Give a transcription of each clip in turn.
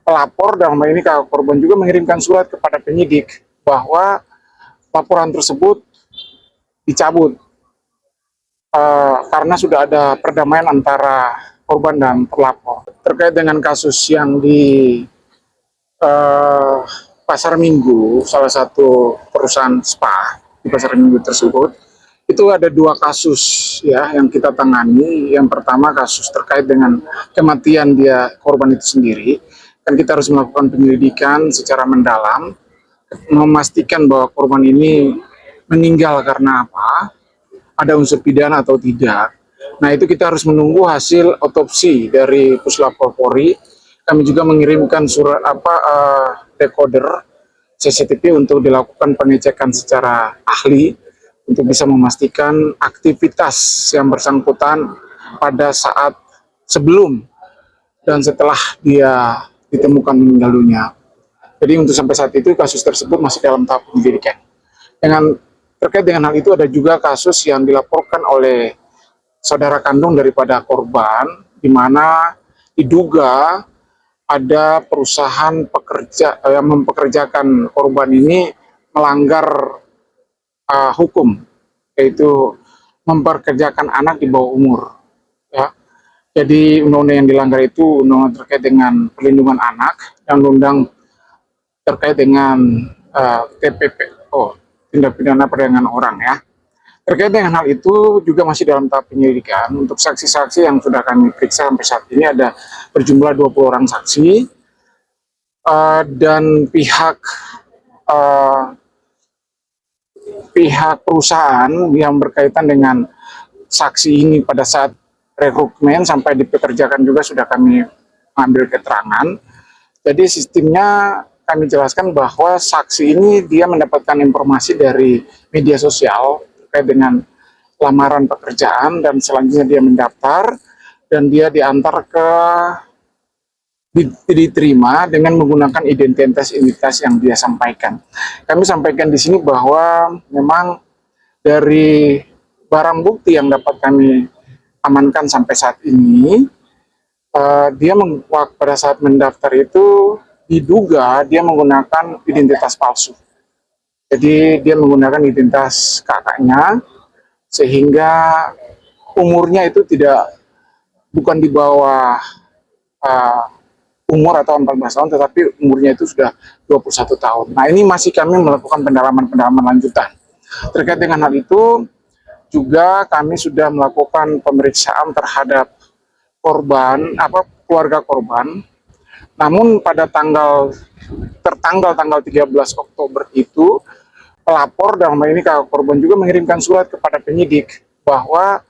pelapor dalam hal ini kakak korban juga mengirimkan surat kepada penyidik bahwa laporan tersebut dicabut karena sudah ada perdamaian antara korban dan pelapor terkait dengan kasus yang di Pasar Minggu, salah satu perusahaan spa di Pasar Minggu tersebut. Itu ada dua kasus ya yang kita tangani. Yang pertama kasus terkait dengan kematian dia korban itu sendiri. Kan kita harus melakukan penyelidikan secara mendalam, memastikan bahwa korban ini meninggal karena apa, ada unsur pidana atau tidak. Nah itu kita harus menunggu hasil otopsi dari Puslapor Polri. Kami juga mengirimkan surat decoder CCTV untuk dilakukan pengecekan secara ahli untuk bisa memastikan aktivitas yang bersangkutan pada saat sebelum dan setelah dia ditemukan meninggal dunia. Jadi untuk sampai saat itu kasus tersebut masih dalam tahap penyelidikan. Terkait dengan hal itu ada juga kasus yang dilaporkan oleh saudara kandung daripada korban, di mana diduga ada perusahaan pekerja yang mempekerjakan korban ini melanggar hukum, yaitu memperkerjakan anak di bawah umur. Ya. Jadi undang-undang yang dilanggar itu undang-undang terkait dengan perlindungan anak dan undang terkait dengan TPPO, tindak pidana perdagangan orang ya. Terkait dengan hal itu juga masih dalam tahap penyelidikan. Untuk saksi-saksi yang sudah kami periksa sampai saat ini ada berjumlah 20 orang saksi dan pihak perusahaan yang berkaitan dengan saksi ini pada saat rekrutmen sampai dipekerjakan juga sudah kami ambil keterangan. Jadi sistemnya kami jelaskan bahwa saksi ini dia mendapatkan informasi dari media sosial terkait dengan lamaran pekerjaan dan selanjutnya dia mendaftar dan dia diantar ke diterima dengan menggunakan identitas yang dia sampaikan. Kami sampaikan di sini bahwa memang dari barang bukti yang dapat kami amankan sampai saat ini, dia pada saat mendaftar itu diduga dia menggunakan identitas palsu. Jadi dia menggunakan identitas kakaknya sehingga umurnya itu bukan di bawah umur atau 14 tahun, tetapi umurnya itu sudah 21 tahun. Nah ini masih kami melakukan pendalaman lanjutan. Terkait dengan hal itu, juga kami sudah melakukan pemeriksaan terhadap keluarga korban. Namun pada tanggal 13 Oktober itu, pelapor dalam hal ini kakak korban juga mengirimkan surat kepada penyidik bahwa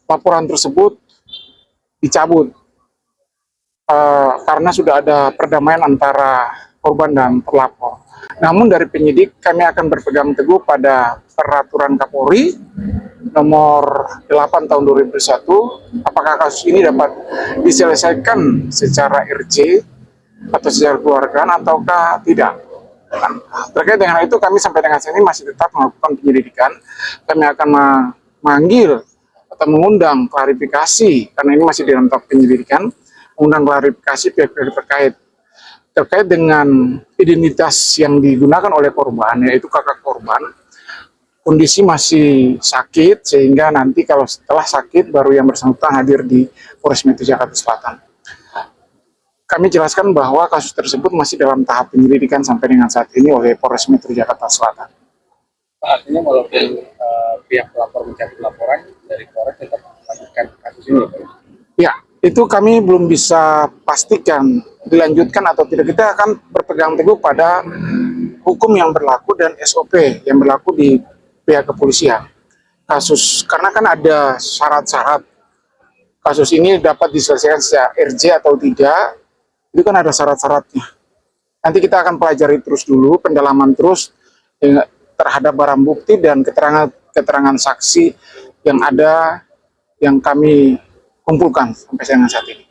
laporan tersebut dicabut karena sudah ada perdamaian antara korban dan pelapor. Namun dari penyidik kami akan berpegang teguh pada peraturan Kapolri nomor 8 tahun 2001, apakah kasus ini dapat diselesaikan secara RJ atau secara keluargaan ataukah tidak. Terkait dengan itu kami sampai dengan saat ini masih tetap melakukan penyelidikan. Kami akan memanggil atau mengundang klarifikasi karena ini masih dalam tahap penyelidikan, mengundang klarifikasi pihak-pihak terkait dengan identitas yang digunakan oleh korban, yaitu kakak korban. Kondisi masih sakit sehingga nanti kalau setelah sakit baru yang bersangkutan hadir di Polres Metro Jakarta Selatan. Kami jelaskan bahwa kasus tersebut masih dalam tahap penyelidikan sampai dengan saat ini oleh Polres Metro Jakarta Selatan. Artinya walaupun pihak pelapor mencabut laporan dari Polres tetap melanjutkan kasus ini, Pak? Ya, itu kami belum bisa pastikan dilanjutkan atau tidak. Kita akan berpegang teguh pada hukum yang berlaku dan SOP yang berlaku di pihak kepolisian. Karena kan ada syarat-syarat kasus ini dapat diselesaikan secara RJ atau tidak, itu kan ada syarat-syaratnya. Nanti kita akan pelajari terus dulu, pendalaman terus terhadap barang bukti dan keterangan saksi yang ada yang kami kumpulkan sampai dengan saat ini.